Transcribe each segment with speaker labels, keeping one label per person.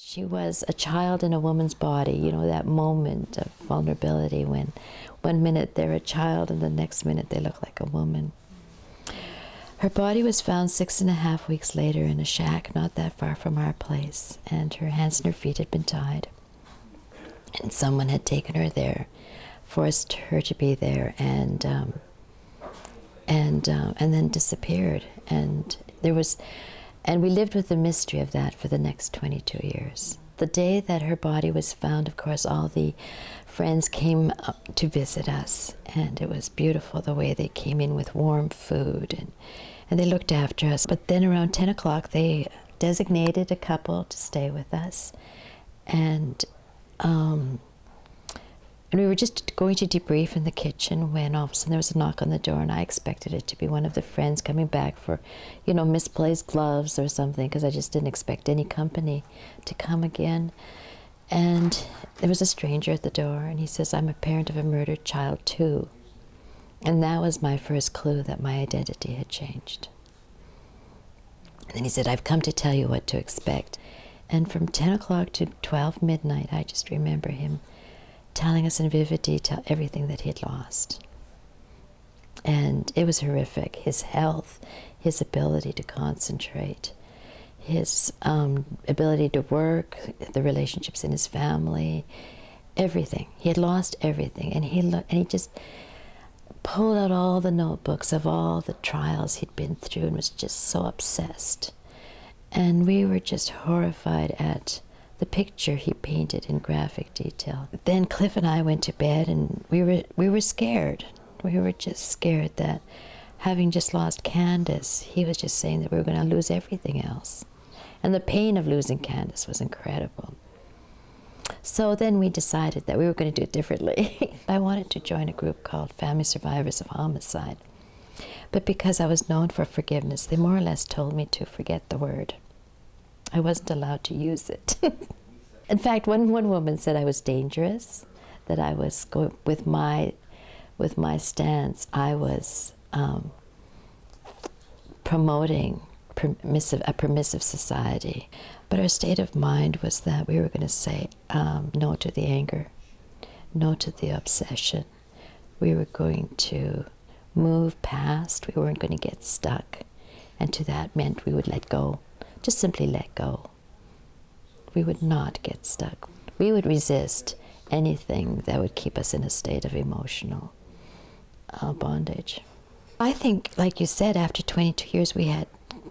Speaker 1: She was a child in a woman's body, you know, that moment of vulnerability when one minute they're a child and the next minute they look like a woman. Her body was found 6.5 weeks later in a shack not that far from our place, and her hands and her feet had been tied. And someone had taken her there, forced her to be there, and then disappeared. And we lived with the mystery of that for the next 22 years. The day that her body was found, of course, all the friends came up to visit us, and it was beautiful the way they came in with warm food, and they looked after us. But then around 10 o'clock, they designated a couple to stay with us, and we were just going to debrief in the kitchen when all of a sudden there was a knock on the door, and I expected it to be one of the friends coming back for, you know, misplaced gloves or something, because I just didn't expect any company to come again. And there was a stranger at the door, and he says, "I'm a parent of a murdered child too." And that was my first clue that my identity had changed. And then he said, "I've come to tell you what to expect." And from 10 o'clock to 12 midnight, I just remember him telling us in vivid detail everything that he had lost. And it was horrific. His health, his ability to concentrate, his ability to work, the relationships in his family, everything. He had lost everything. And he just pulled out all the notebooks of all the trials he'd been through and was just so obsessed. And we were just horrified at the picture he painted in graphic detail. Then Cliff and I went to bed, and we were scared. We were just scared that, having just lost Candace, he was just saying that we were going to lose everything else. And the pain of losing Candace was incredible. So then we decided that we were going to do it differently. I wanted to join a group called Family Survivors of Homicide. But because I was known for forgiveness, they more or less told me to forget the word. I wasn't allowed to use it. In fact, one woman said I was dangerous, that I was going with my stance. I was promoting a permissive society, but our state of mind was that we were going to say no to the anger, no to the obsession. We were going to move past. We weren't going to get stuck, and to that meant we would let go. Just simply let go. We would not get stuck. We would resist anything that would keep us in a state of emotional bondage. I think, like you said, after 22 years we had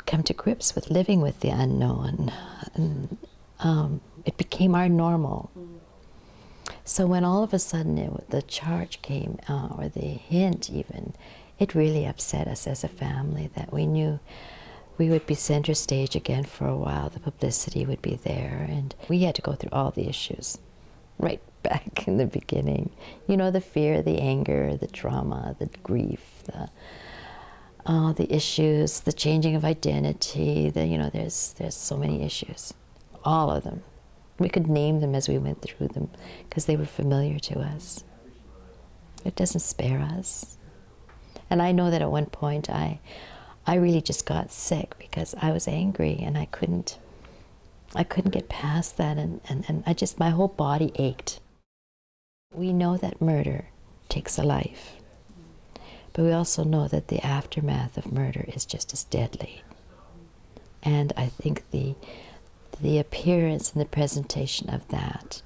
Speaker 1: come to grips with living with the unknown, and it became our normal. So when all of a sudden the charge came, or the hint even, it really upset us as a family, that we knew we would be center stage again for a while. The publicity would be there, and we had to go through all the issues right back in the beginning. You know, the fear, the anger, the trauma, the grief, the issues, the changing of identity. There's so many issues, all of them. We could name them as we went through them because they were familiar to us. It doesn't spare us. And I know that at one point I really just got sick because I was angry and I couldn't get past that, and my whole body ached. We know that murder takes a life, but we also know that the aftermath of murder is just as deadly. And I think the appearance and the presentation of that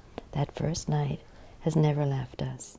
Speaker 1: first night has never left us.